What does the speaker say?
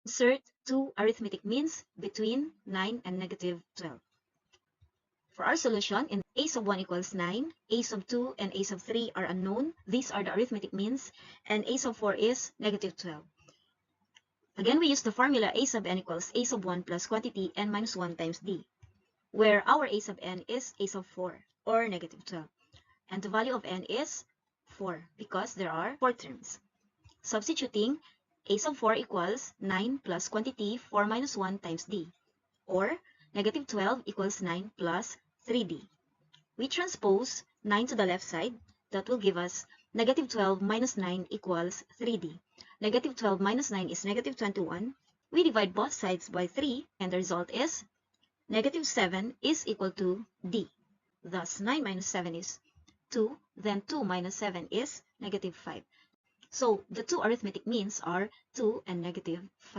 Insert two arithmetic means between 9 and negative 12. For our solution, in a sub 1 equals 9, a sub 2 and a sub 3 are unknown. These are the arithmetic means, and a sub 4 is negative 12. Again, we use the formula a sub n equals a sub 1 plus quantity n minus 1 times d, where our a sub n is a sub 4, or negative 12. And the value of n is 4, because there are 4 terms. Substituting, a sub 4 equals 9 plus quantity 4 minus 1 times d, or negative 12 equals 9 plus 3d. We transpose 9 to the left side. That will give us negative 12 minus 9 equals 3d. Negative 12 minus 9 is negative 21. We divide both sides by 3, and the result is negative 7 is equal to d. Thus, 9 minus 7 is 2, then 2 minus 7 is negative 5. So, the two arithmetic means are 2 and negative 5.